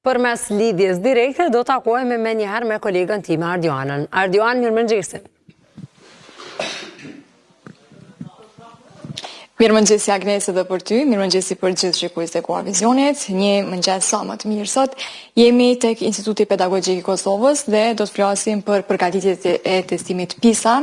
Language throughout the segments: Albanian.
Përmes lidhjes direkte do takohemi me njëherë me kolegën time Ardioanën. Ardioan, mirëmëngjesi. Mirëmëngjesi Agnese dhe për ty, mirëmëngjesi për gjithë shikues të Koavizionit. Një mëngjes sa më të mirë sot. Jemi tek Instituti Pedagogjik i Kosovës dhe do të flasim për përgatitjet e testimit PISA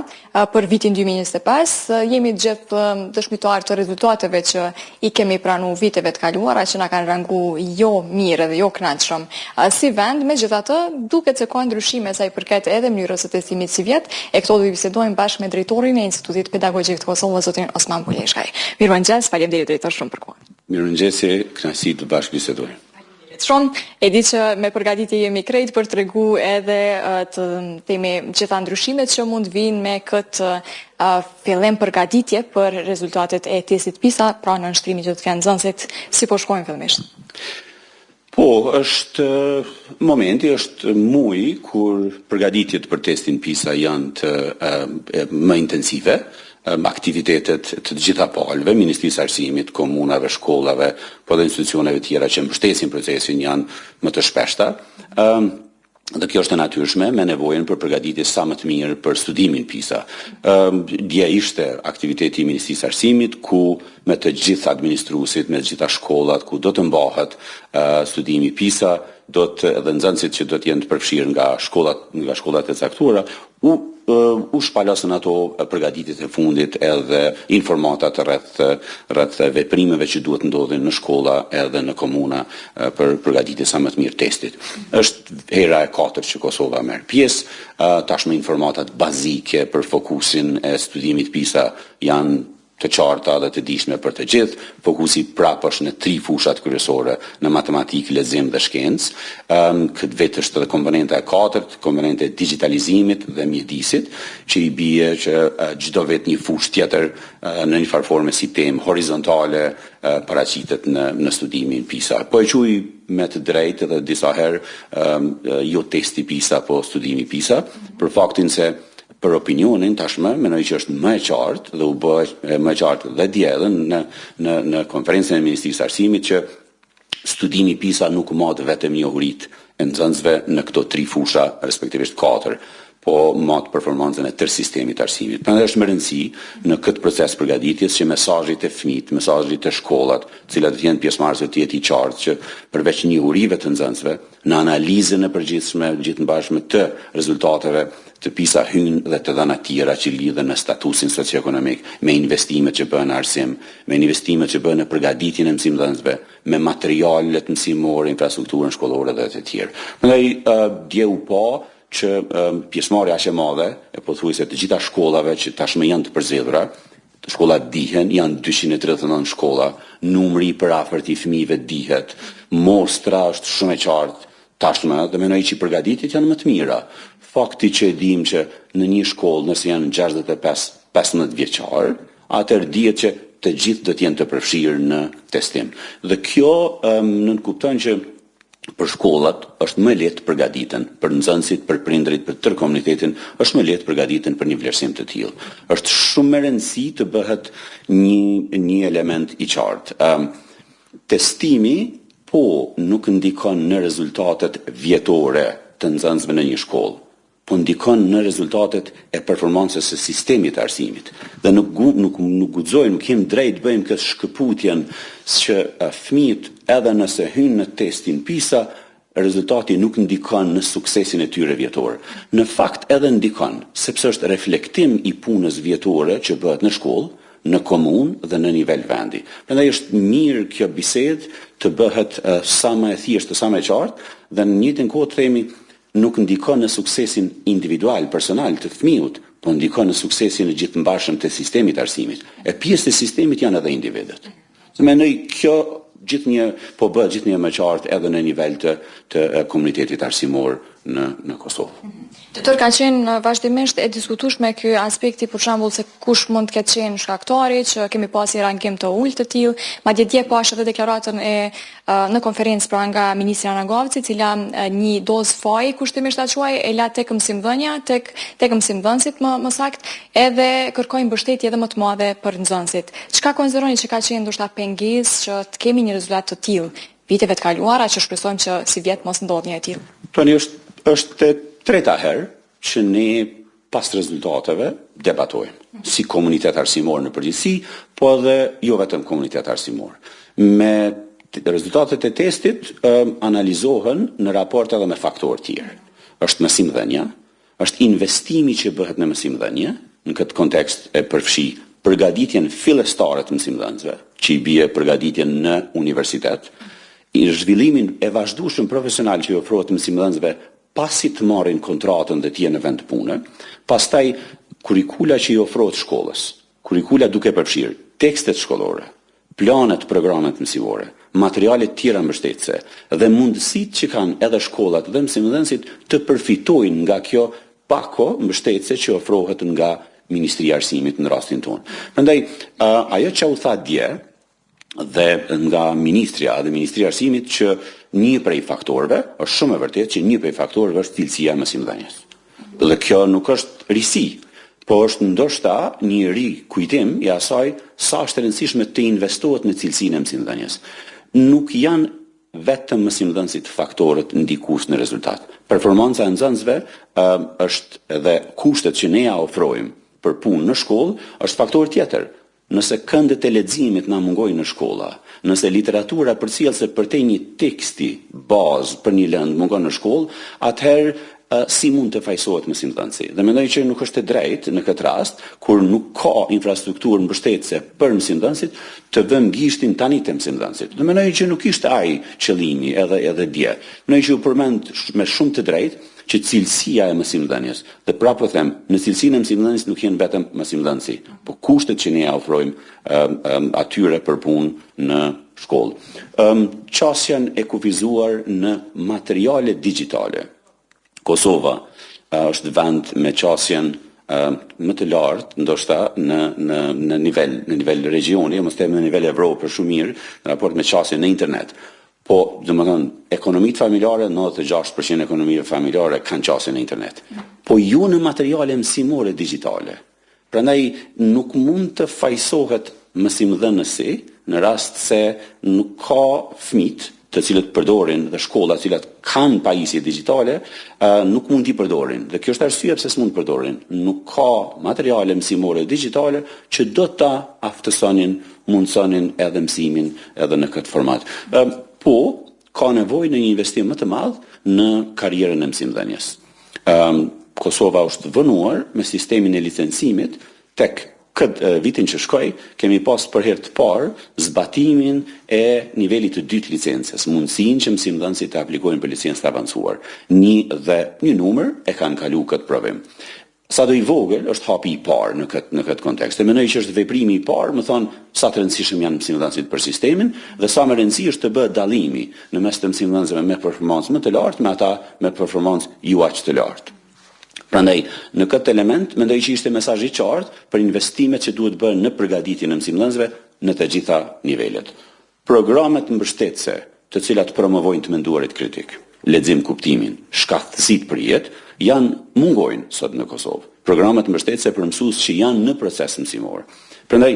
për vitin 2025. Jemi gjithë dëshmitar të rezultateve që i kemi pranuar viteve të kaluara që na kanë ranguar jo mirë dhe jo kënaqshëm si vend. Megjithatë, duket se ka ndryshime sa i përket edhe mënyrës së testimit si vjet. E këto do i bisedojmë bashkë me drejtorin e Institutit Pedagogjik të Kosovës, zotin Osman Buleshkaj. Mirëmëngjes, faleminderit drejtor shumë për kohën. Mirëmëngjesi, kënaqësi të bashkë bisedojmë. Shumë, e di që me përgatitje jemi krejt për të regu edhe të themi gjitha ndryshimet që mund vinë me këtë fillim përgatitje për rezultatet e testit PISA, pra në nështrimi që të kenë nxënësit, si po shkojnë fillimisht? Po, është momenti, është muaj kur përgatitjet për testin PISA janë të më intensive, aktivitetet të gjitha palëve, Ministrisë së Arsimit, komunave, shkollave, po dhe institucioneve tjera që mbështesin procesin janë më të shpeshta. Dhe kjo është e natyrshme me nevojën për përgatitje sa më të mirë për studimin PISA. Dje ishte aktiviteti i Ministrisë së Arsimit ku me të gjithë administruesit, me të gjitha shkollat ku do të mbahet studimi PISA, edhe nxënësit që do të jenë të përfshirë nga shkollat e caktuara, u shpalasën ato përgatitjet e fundit edhe informatat rreth veprimeve që duhet ndodhin në shkolla edhe në komuna për përgatitje sa më të mirë testit. Është hera e 4 që Kosova merr pjesë, tashmë informatat bazike për fokusin e studimit PISA janë të qarta dhe të dishme për të gjithë. Fokusi prapë është në 3 fushat kryesore, në matematikë, lexim dhe shkencë. Këtë vetë është edhe komponenta e 4, komponenta e digitalizimit dhe mjedisit, që i bie që çdo vetë një fushë tjetër në një farë forme si temë horizontale paraqitet në studimin PISA. Po e quaj me të drejtë edhe disa herë jo testi PISA, po studimi PISA, për faktin se për opinionin tashmë mendoj që është më e qartë dhe u bë më e qartë dhe dje edhe në konferencën e Ministrisë së Arsimit që studimi PISA nuk mat vetëm njohuritë e nxënësve në këto 3 fusha, respektivisht 4, po mat performancën e tërë sistemit të arsimit. Prandaj është më rëndësi në këtë proces përgatitjes që mesazhet e fëmijët, mesazhet e shkollat, të cilat të jenë pjesëmarrëse të jetë i qartë që përveç njohurive të nxënësve, në analizën e përgjithshme gjithëmbashme të rezultateve të PISA hyn dhe të dhëna tjera që lidhen me statusin socioekonomik, me investimet që bëhen në arsim, me investimet që bëhen në përgatitjen e mësimdhënësve, me materialet mësimore, infrastrukturën shkollore dhe të tjerë. Prandaj dje u pa që pjesëmarrja aq e madhe e pothuajse të gjitha shkollave që tashmë janë të përzgjedhura, shkollat dihen, janë 239 shkolla, numri i përafërt i fëmijëve dihet, mostra është shumë e qartë tashmë dhe mendoj që përgatitjet janë më të mira. Fakti që e dim që në një shkollë nëse janë 65-15 vjeçar, atëherë dihet që të gjithë do të jenë të përfshirë në testim. Dhe kjo nënkupton që për shkollat është më lehtë përgatiten, për nxënësit, për prindërit, për tërë komunitetin, është më lehtë përgatiten për një vlerësim të tillë. Është shumë më rëndësi të bëhet një element i qartë. Testimi nuk ndikon në rezultatet vjetore të nxënësve në një shkollë, po ndikon në rezultatet e performancës së sistemit të arsimit. Dhe nuk guxojmë, nuk kemi drejt bëjmë këtë shkëputjen që fëmijët edhe nëse hynë në testin PISA, rezultati nuk ndikon në suksesin e tyre vjetor. Në fakt edhe ndikon, sepse është reflektim i punës vjetore që bëhet në shkollë, në komunë dhe në nivel vendi. Prandaj është mirë kjo bisedë të bëhet sa më e thjeshtë, sa më e qartë dhe në njëjtën kohë të themi nuk ndikon në suksesin individual, personal të fëmijët, po ndikon në suksesin e gjithëmbashëm të sistemit të arsimit. E pjesë të sistemit janë edhe individët. Mendoj kjo po bëhet gjithnjë më qartë edhe në nivel të komunitetit arsimor në Kosovë. Doktor, ka qenë vazhdimisht e diskutueshme ky aspekti, për shembull se kush mund të ketë qenë shkaktari, që kemi pasur rangim të ulët të tillë, madje dje pash edhe deklaratën në konferencë pra nga ministri Ana Govci, e cila një dozë faji kushtimisht ta quaj e la tek mësimdhënia, tek mësimdhënësit më saktë, edhe kërkoi mbështetje edhe më të madhe për nxënësit. Çka konsideroni që ka qenë ndoshta pengesë që të kemi një rezultat të tillë viteve të kaluara që shpresojmë që si vjet mos ndodhë një e tillë. Tani është e treta herë që ne pas rezultateve debatojmë si komunitet arsimor në përgjithësi, po edhe jo vetëm komunitet arsimor. Me rezultatet e testit analizohen në raport edhe me faktorë tjerë. Është mësimdhënia, është investimi që bëhet në mësimdhënie, në këtë kontekst e përfshi përgatitjen fillestare të mësimdhënësve, që i bie përgatitjen në universitet, zhvillimin e vazhdueshëm profesional që i ofrohet mësimdhënësve pasi të marrin kontratën dhe të jenë në vend pune, pastaj kurikula që i ofrohet shkollës, kurikula duke përfshirë tekstet shkollore, planet, programet mësimore, materialet tjera mbështetëse dhe mundësitë që kanë edhe shkollat dhe mësimdhënësit të përfitojnë nga kjo pako mbështetëse që ofrohet nga Ministria e Arsimit në rastin tonë. Prandaj ajo që u tha dje dhe nga Ministria e Arsimit që një prej faktorëve, është shumë e vërtetë që një prej faktorëve është cilësia e mësimdhënies. Dhe kjo nuk është risi, po është ndoshta një rikujtim i asaj sa është e rëndësishme të investohet në cilësinë e mësimdhënies. Nuk janë vetëm mësimdhënësit faktorët ndikues në rezultat. Performanca e nxënësve është edhe kushtet që ne ja ofrojmë për punë në shkollë është faktor tjetër. Nëse këndet e leximit na mungojnë në shkolla, nëse literatura përcjellse përtej një teksti bazë për një lëndë mungon në shkollë, atëherë si mund të fajsohet mësimdhënësi. Dhe mendoj që nuk është e drejtë në këtë rast, kur nuk ka infrastrukturë mbështetëse për mësimdhënësit, të vëmë gishtin tani të mësimdhënësit. Dhe mendoj që nuk ishte ai qëllimi edhe dje. Mendoj që u përmend me shumë të drejtë që cilësia e mësimdhënies, dhe prapë them, në cilësinë e mësimdhënies nuk janë vetëm mësimdhënësi, po kushtet që ne ja ofrojmë atyre për punë në shkollë. Qasjen e kufizuar në materiale digjitale. Kosova është vend me qasjen më të lartë, ndoshta në nivel regioni, mos them në nivel Evropë për shumë mirë, në raport me qasjen në internet. Po, domethënë, ekonomitë familjare, 96% ekonomive familjare kanë qasje në internet. Po ju në materiale mësimore digjitale. Prandaj nuk mund të fajsohet mësimdhënësi në rast se nuk ka fëmijë të cilët përdorin dhe shkolla të cilat kanë pajisje digjitale, nuk mund t'i përdorin. Dhe kjo është arsye pse s'mund përdorin. Nuk ka materiale mësimore digjitale që do ta aftësonin, mundsonin edhe mësimin edhe në këtë format. Po, ka nevojë në një investim më të madh në karrierën e mësimdhënies. Kosova është vënuar me sistemin e licencimit tek këtë vitin që shkoj, kemi pas për herë të parë zbatimin e nivelit të dytë licencës, mundësinë që mësimdhënësit të aplikojnë për licencë të avancuar. Një numër e kanë kaluar këtë provim. Sa do i vogël është hapi i parë në këtë kontekst. E mendoj që është veprimi i parë, më thonë sa të rëndësishëm janë mësimdhënësit për sistemin dhe sa më rëndësi është të bëhet dallimi në mes të mësimdhënësve me performancë më të lartë me ata me performancë jo aq të lartë. Prandaj, në këtë element, mendoj që ishte mesazh i qartë për investimet që duhet bërë në përgatitjen e mësimdhënësve në të gjitha nivelet. Programet mbështetëse, të cilat promovojnë të menduarit kritik, lexim kuptimin, shkathësitë për jetë, mungojnë sot në Kosovë. Programet mbështetëse për mësues që janë në proces mësimor. Prandaj,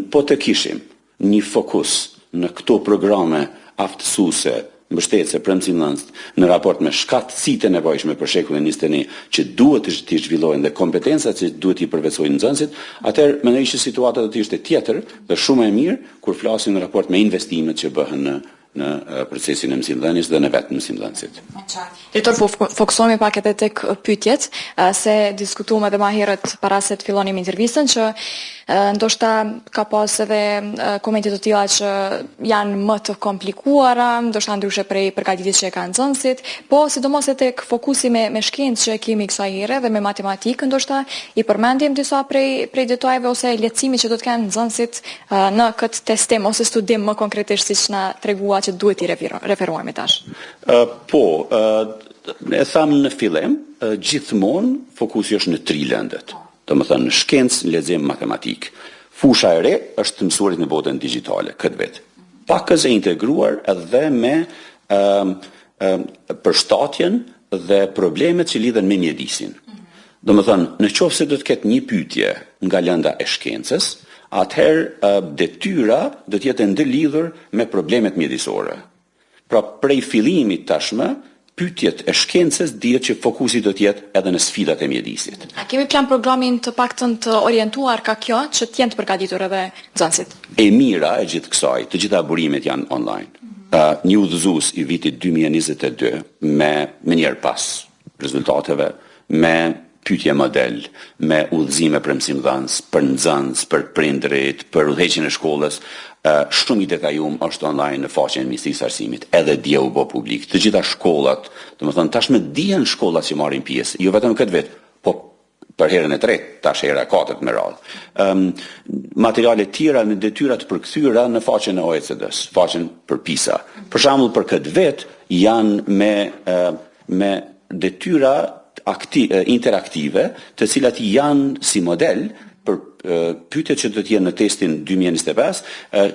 po të kishim një fokus në këto programe aftësuese mbështetëse për mësimdhënësit në raport me shkaktësitë e nevojshme për shekullin 21 që duhet të zhvillohen dhe kompetencat që duhet i përvetsojnë nxënësit, atëherë mendoj që situata do të ishte tjetër dhe shumë e mirë kur flasim në raport me investimet që bëhen në procesin e mësimdhënies dhe në vetë mësimdhënësit. Drejtor, fokusohemi pak edhe tek pyetjet, se diskutuam edhe më herët para se të fillonim intervistën që ndoshta ka pas edhe komente të tilla që janë më të komplikuara, ndoshta ndryshe prej përgatitjes që kanë nxënësit, po sidomos edhe tek fokusi me shkencë që kemi kësaj here dhe me matematikë, ndoshta i përmendjem disa prej detajeve ose lehtësimi që do të kenë nxënësit në këtë testim ose studim më konkretisht siç na tregua që duhet i referohemi tash. E thamë në fillim, gjithmonë fokusi është në 3 lëndet. Domethënë në shkencë, lexim, matematikë. Fusha e re është të mësuarit në botën digjitale këtë vit. Pakës e integruar edhe me përshtatjen dhe problemet që lidhen me mjedisin. Domethënë, në qoftë se do të ketë një pyetje nga lënda e shkencës, atëherë detyra do të jetë ndërlidhur me problemet mjedisore. Pra prej fillimit tashmë, pyetjet e shkencës dihet që fokusi do të jetë edhe në sfidat e mjedisit. A kemi plan programin të paktën të orientuar ka kjo që të jenë të përgatitur edhe nxënësit? E mira e gjithë kësaj, të gjitha burimet janë online. Një udhëzues i vitit 2022 me njerë pas rezultateve, me pyetje model, me udhëzime për mësimdhënës, për nxënës, për prindërit, për udhëheqjen e shkollës, shumë i detajum është online në faqen e Ministrisë së Arsimit, edhe dje u bë publik. Të gjitha shkollat, domethënë tashmë dihen shkollat që marrin pjesë, jo vetëm këtë vit, po për herën e tretë, tash hera e katërt me radhë. Materiale tjera me detyra të përkthyera në faqen e OECD-s, faqen për PISA. Për shembull për këtë vit janë me detyra interaktive, të cilat janë si model për pyetjet që do të jenë në testin 2025,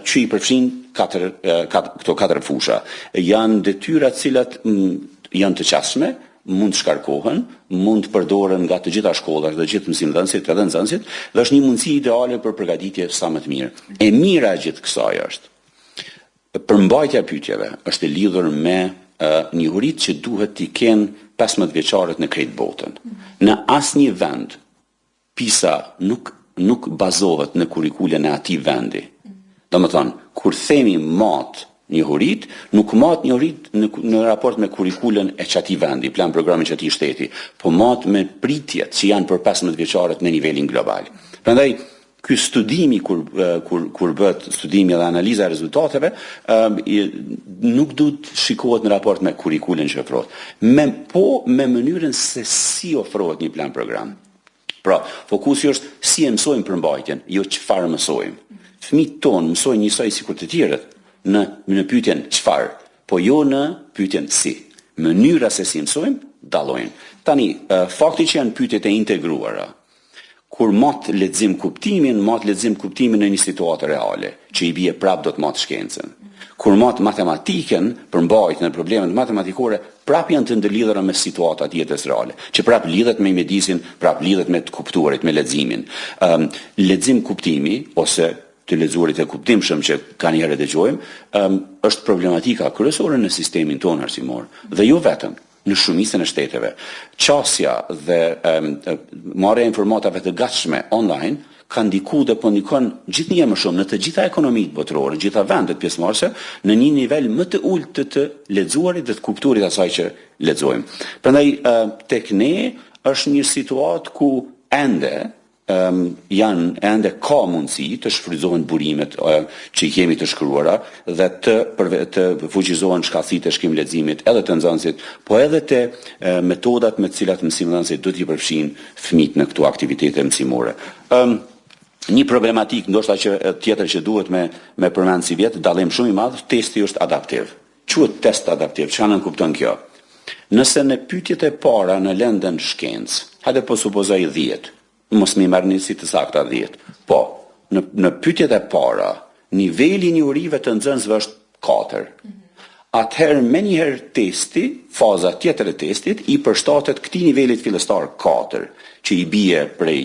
që i përfshin këto 4 fusha. Janë detyra të cilat janë të qasshme, mund të shkarkohen, mund të përdoren nga të gjitha shkollat dhe gjithë mësimdhënësit edhe nxënësit, dhe është një mundësi ideale për përgatitje sa më të mirë. E mira e gjithë kësaj është përmbajtja e pyetjeve është e lidhur me njohuritë që duhet t'i kenë 15 vjeçarët në krejt botën. Në asnjë vend PISA nuk bazohet në kurrikulen e atij vendi. Domethënë, kur themi mat njohurit, nuk mat njohurit në raport me kurrikulen e çatij vendi, plan programin çatij shteti, po mat me pritjet që janë për 15 vjeçarët në nivelin global. Prandaj ky studimi kur bëhet studimi dhe analiza e rezultateve nuk duhet shikohet në raport me kurrikulen që ofrohet, po me mënyrën se si ofrohet një plan program. Pra, fokusi është si e mësojmë përmbajtjen, jo çfarë mësojmë. Fëmijët tonë mësojnë njësoj sikur të tjerët në pyetjen çfarë, po jo në pyetjen si. Mënyra se si mësojmë dallojnë. Tani, fakti që janë pyetjet e integruara, kur mat lexim kuptimin në një situatë reale, që i bie prap do të mat shkencën. Kur mat matematikën, përmbajtjen e problemeve matematikore, prap janë të ndërlidhura me situatat jetës reale, që prap lidhet me mjedisin, prap lidhet me të kuptuarit, me leximin. Lexim kuptimi ose të lexuarit e kuptimshëm që kanë herë dëgjojmë, është problematika kryesore në sistemin tonë arsimor, dhe jo vetëm në shumicën e shteteve. Qasja dhe marrja e informatave të gatshme online ka ndiku dhe po ndikon gjithnjë më shumë në të gjitha ekonomitë botërore, në gjitha vendet pjesëmarrëse, në një nivel më të ulët të lexuarit dhe të kuptuarit asaj që lexojmë. Prandaj tek ne është një situatë ku ende ka mundësi të shfrytëzohen burimet që i kemi të shkruara dhe të fuqizohen shkallësitë e shkrim leximit edhe të nxënësit, po edhe të metodat me të cilat mësimdhënësit do t'i përfshin fëmijët në këto aktivitete mësimore. Një problematik ndoshta që tjetër që duhet me përmend si vjet, dallim shumë i madh, testi është adaptiv. Quhet test adaptiv, çfarë nën kupton kjo? Nëse në pyetjet e para në lëndën shkencë, hajde po supozoj 10, mos më marrni si të sakta 10. Po, në pyetjet e para, niveli i njohurive të nxënësve është 4. Atëherë me njëherë testi, faza tjetër e testit, i përshtatet këtij nivelit fillestar 4, që i bie prej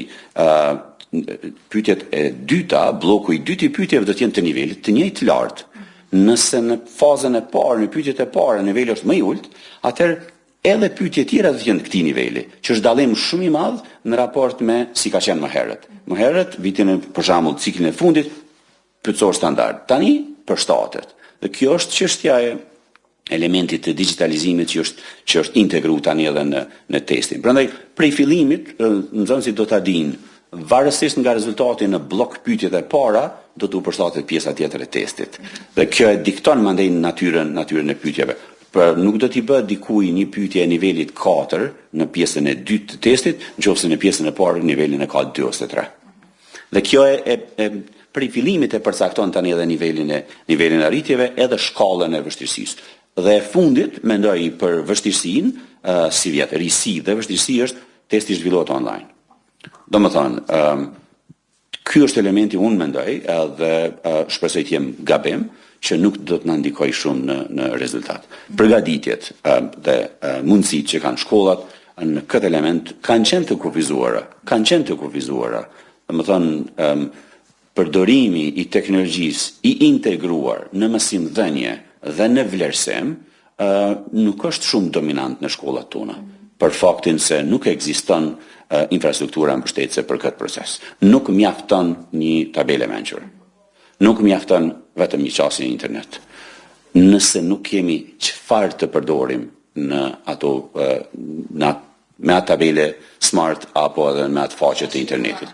pyetjet e dyta, bloku i dytë i pyetjeve do të jenë të nivelit të njëjtë të lartë. Nëse në fazën e parë, në pyetjet e para, niveli është më i ulët, atëherë edhe pyetjet tjera do të jenë këtij niveli, që është dallim shumë i madh në raport me si ka qenë më herët. Më herët, vitin për shembull ciklin e fundit, pyetësor standard. Tani përshtatet. Dhe kjo është çështja e elementit të digitalizimit që është integruar tani edhe në testin. Prandaj, prej fillimit, nxënësit do ta dinë, varësisht nga rezultati në blok pyetjet e para, do të u përshtatet pjesa tjetër e testit. Dhe kjo e dikton mandej natyrën e pyetjeve. Për nuk do t'i bëhet dikuj një pyetje e nivelit 4 në pjesën e dytë të testit, nëse në pjesën e parë nivelin e ka 2 ose 3. Dhe kjo prej fillimit e përcakton tani edhe nivelin e arritjeve, edhe shkallën e vështirësisë. Dhe e fundit mendoj për vështirësinë, si vjet, risi dhe vështirësi është testi zhvillohet online. Domethënë, ky është elementi unë mendoj, edhe shpresoj të jem gabim, që nuk do të na ndikoj shumë në rezultat. Përgatitjet dhe mundësitë që kanë shkollat në këtë element kanë qenë të kufizuara. Domethënë, përdorimi i teknologjisë i integruar në mësimdhënie dhe në vlerësim nuk është shumë dominant në shkollat tona, për faktin se nuk ekziston infrastruktura mbështetëse për këtë proces. Nuk mjafton një tabele mençur. Nuk mjafton vetëm një qasje internet. Nëse nuk kemi çfarë të përdorim në ato me atë tabele smart apo edhe me atë faqe të internetit.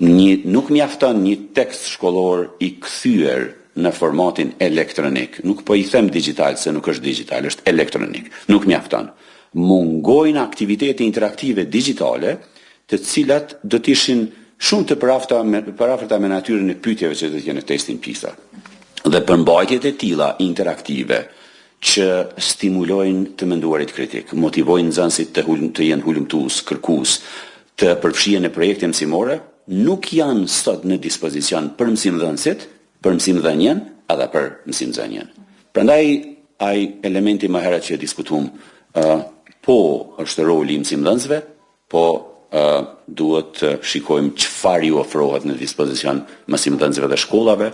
Nuk mjafton një tekst shkollor i kthyer në formatin elektronik. Nuk po i them digital se nuk është digital, është elektronik. Nuk mjafton. Mungojnë aktivitete interaktive digitale, të cilat do të ishin shumë të parafërta me natyrën e pyetjeve që do të jenë në testin PISA. Dhe përmbajtjet e tilla interaktive që stimulojnë të menduarit kritik, motivojnë nxënësit të jenë hulumtues, kërkues, të përfshihen në projekte mësimore, nuk janë sot në dispozicion për mësimdhënësit, për mësimdhënien, edhe për mësimdhënien. Prandaj ai elementi më herët që diskutuam, po është roli i mësimdhënësve, po duhet të shikojmë çfarë ju ofrohet në dispozicion mësimdhënësve dhe shkollave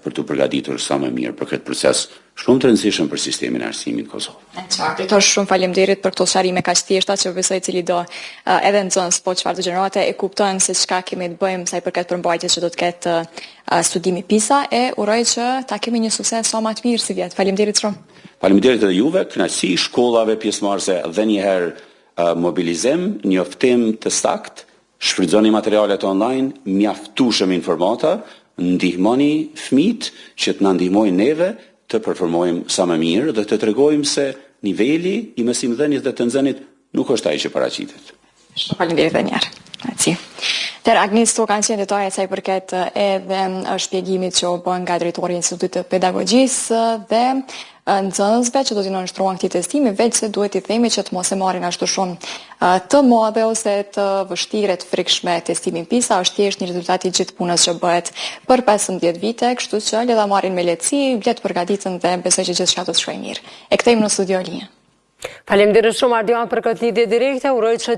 për të përgatitur sa më mirë për këtë proces shumë të rëndësishëm për sistemin e arsimit në Kosovë. Qartë, shumë faleminderit për këto sqarime kaq të thjeshta që besoj cili do edhe nxënës po çfarë do gjenerate e kuptojnë se çka kemi të bëjmë sa i përket përmbajtjes që do të ketë studimi PISA e uroj që ta kemi një sukses sa më të mirë si vjet. Faleminderit shumë. Faleminderit edhe juve, kënaqësi shkollave pjesëmarrëse dhe një herë mobilizim, njoftim të saktë, shfrytëzoni materialet online, mjaftueshëm informata, ndihmoni fëmijët që të na ndihmojnë neve të performojmë sa më mirë dhe të tregojmë se niveli i mësimdhënies dhe të nxënit nuk është ai që paraqitet. Shumë faleminderit edhe një herë. Grazie. Agnis, to kanë qenë detajet sa i përket edhe shpjegimit që u bën nga drejtori i Institutit të Pedagogjisë dhe nxënësve që do t'i nënshtrohen këtij testimi, veç se duhet i themi që të mos e marrin ashtu shumë të madhe ose të vështirë të frikshme testimin PISA, është thjesht një rezultat i gjithë punës që bëhet për 15 vite, kështu që le ta marrin me lehtësi, le të përgatiten dhe besoj që gjithçka do të shkojë mirë. E kthejmë në studio linja. Faleminderit shumë Ardian për këtë lidhje direkte, uroj që